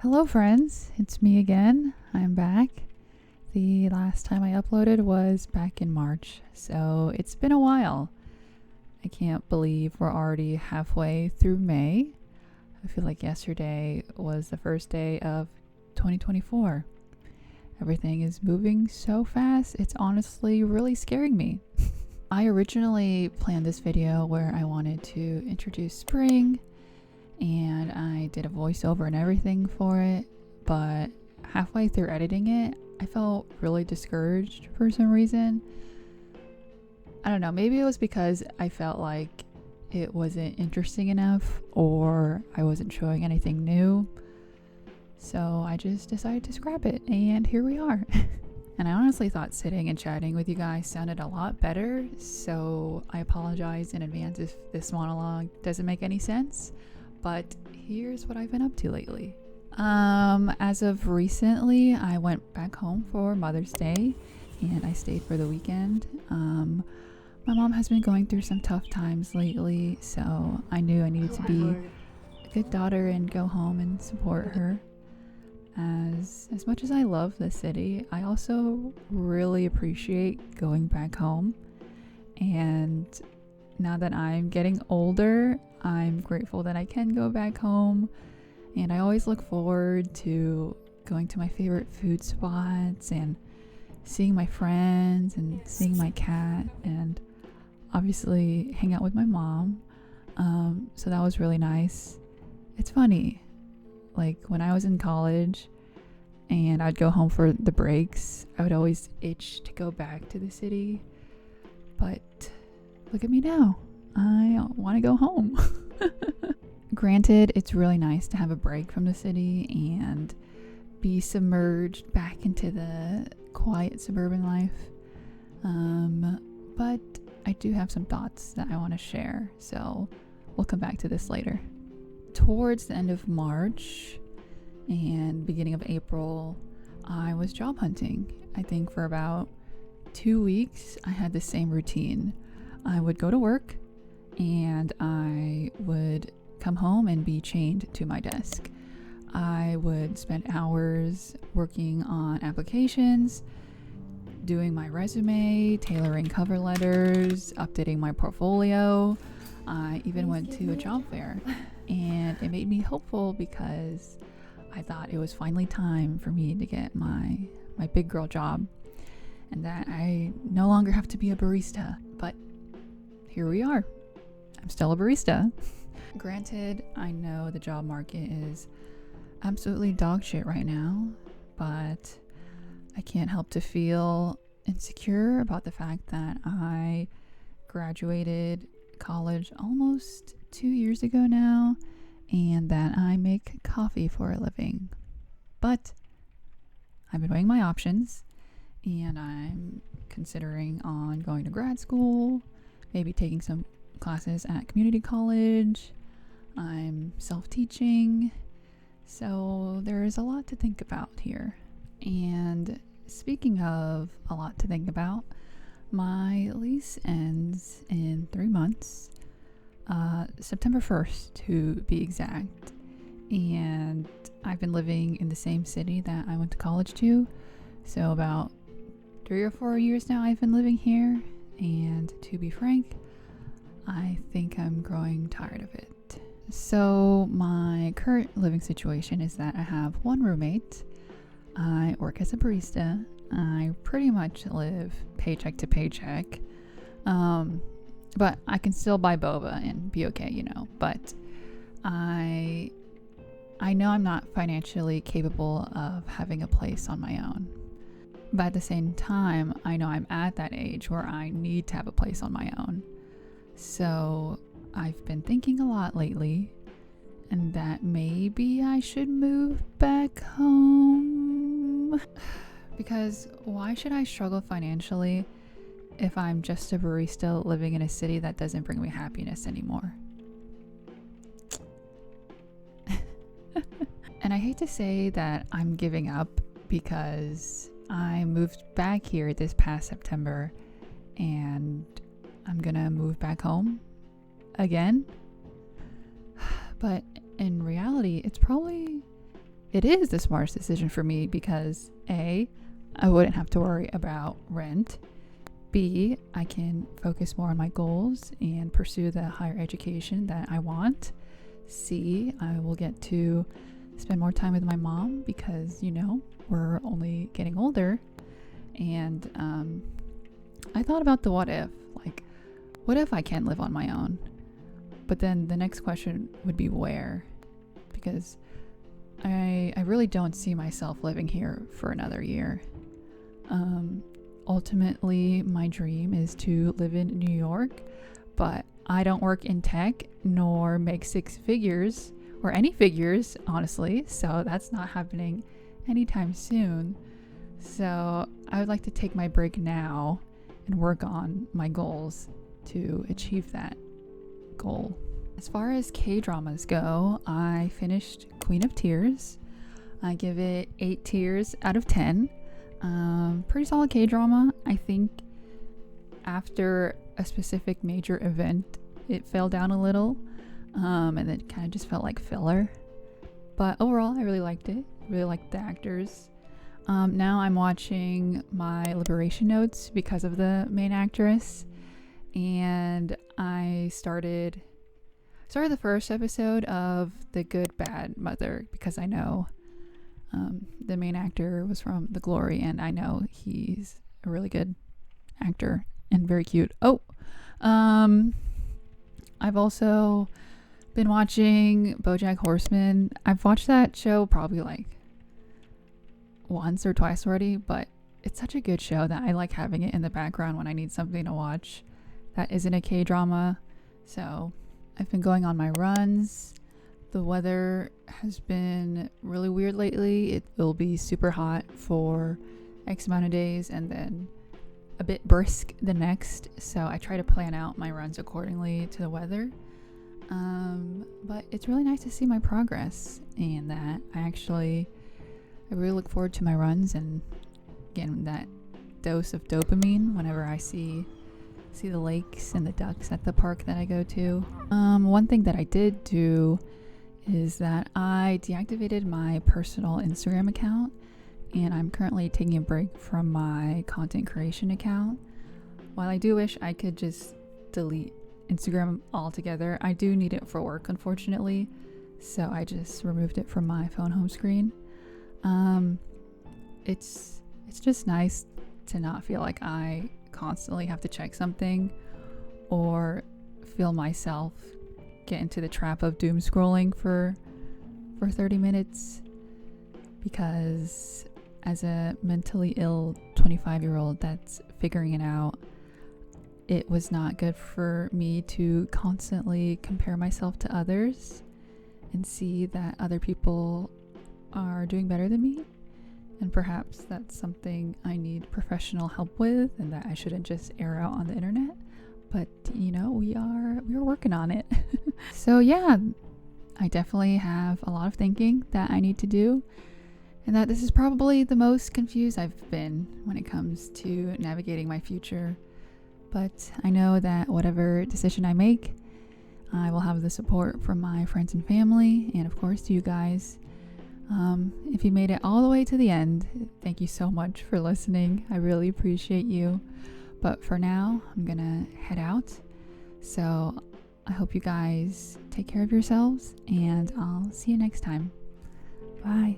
Hello, friends. It's me again. I'm back. The last time I uploaded was back in March, so it's been a while. I can't believe we're already halfway through May. I feel like yesterday was the first day of 2024. Everything is moving so fast, it's honestly really scaring me. I originally planned this video where I wanted to introduce spring and I did a voiceover and everything for it, but halfway through editing it, I felt really discouraged for some reason. I don't know, maybe it was because I felt like it wasn't interesting enough or I wasn't showing anything new. So I just decided to scrap it, and here we are. And I honestly thought sitting and chatting with you guys sounded a lot better, so I apologize in advance if this monologue doesn't make any sense. But here's what I've been up to lately. As of recently, I went back home for Mother's Day and I stayed for the weekend. My mom has been going through some tough times lately, so I knew I needed to be a good daughter and go home and support her. As much as I love the city, I also really appreciate going back home. And now that I'm getting older, I'm grateful that I can go back home, and I always look forward to going to my favorite food spots and seeing my friends and seeing my cat and obviously hang out with my mom. So that was really nice. It's funny, like when I was in college and I'd go home for the breaks, I would always itch to go back to the city, but look at me now. I want to go home. Granted, it's really nice to have a break from the city and be submerged back into the quiet suburban life. But I do have some thoughts that I want to share, so we'll come back to this later. Towards the end of March and beginning of April, I was job hunting. I think for about 2 weeks, I had the same routine. I would go to work and I would come home and be chained to my desk. I would spend hours working on applications, doing my resume, tailoring cover letters, updating my portfolio. I even went to a job fair, and it made me hopeful because I thought it was finally time for me to get my big girl job and that I no longer have to be a barista. But here we are. I'm still a barista. Granted, I know the job market is absolutely dog shit right now, but I can't help to feel insecure about the fact that I graduated college almost 2 years ago now and that I make coffee for a living. But I've been weighing my options and I'm considering on going to grad school, maybe taking some classes at community college. I'm self-teaching, so there's a lot to think about here. And speaking of a lot to think about, my lease ends in 3 months, September 1st to be exact. And I've been living in the same city that I went to college to, so about 3 or 4 years now I've been living here, and to be frank, I think I'm growing tired of it. So my current living situation is that I have one roommate. I work as a barista. I pretty much live paycheck to paycheck. But I can still buy boba and be okay, you know. But I know I'm not financially capable of having a place on my own. But at the same time, I know I'm at that age where I need to have a place on my own. So I've been thinking a lot lately, and that maybe I should move back home. Because why should I struggle financially if I'm just a barista living in a city that doesn't bring me happiness anymore? And I hate to say that I'm giving up because I moved back here this past September and I'm gonna move back home again. But in reality, it's probably it is the smartest decision for me because A, I wouldn't have to worry about rent. B, I can focus more on my goals and pursue the higher education that I want. C, I will get to spend more time with my mom because, we're only getting older. And I thought about the what if. Like, what if I can't live on my own? But then the next question would be where? Because I really don't see myself living here for another year. Ultimately, my dream is to live in New York, but I don't work in tech nor make six figures or any figures, honestly. So that's not happening anytime soon. So I would like to take my break now and work on my goals to achieve that goal. As far as K-dramas go, I finished Queen of Tears. I give it 8 tears out of 10. Pretty solid K-drama. I think after a specific major event, it fell down a little, and it kind of just felt like filler. But overall, I really liked it. Really liked the actors. Now I'm watching my Liberation Notes because of the main actress, and I started the first episode of The Good Bad Mother because I know the main actor was from The Glory, and I know he's a really good actor and very cute. I've also been watching BoJack Horseman. I've watched that show probably like once or twice already, but it's such a good show that I like having it in the background when I need something to watch that isn't a K-drama. So I've been going on my runs. The weather has been really weird lately. It will be super hot for X amount of days and then a bit brisk the next. So I try to plan out my runs accordingly to the weather. But it's really nice to see my progress and that I really look forward to my runs and getting that dose of dopamine whenever I see the lakes and the ducks at the park that I go to. One thing that I did do is that I deactivated my personal Instagram account, and I'm currently taking a break from my content creation account. While I do wish I could just delete Instagram altogether, I do need it for work, unfortunately, so I just removed it from my phone home screen. It's just nice to not feel like I constantly have to check something or feel myself get into the trap of doom scrolling for 30 minutes, because as a mentally ill 25-year-old that's figuring it out, it was not good for me to constantly compare myself to others and see that other people are doing better than me, and perhaps that's something I need professional help with and that I shouldn't just air out on the internet. But we are working on it. So yeah, I definitely have a lot of thinking that I need to do, and that this is probably the most confused I've been when it comes to navigating my future. But I know that whatever decision I make, I will have the support from my friends and family, and of course you guys. If you made it all the way to the end, thank you so much for listening. I really appreciate you. But for now, I'm gonna head out. So I hope you guys take care of yourselves, and I'll see you next time. Bye.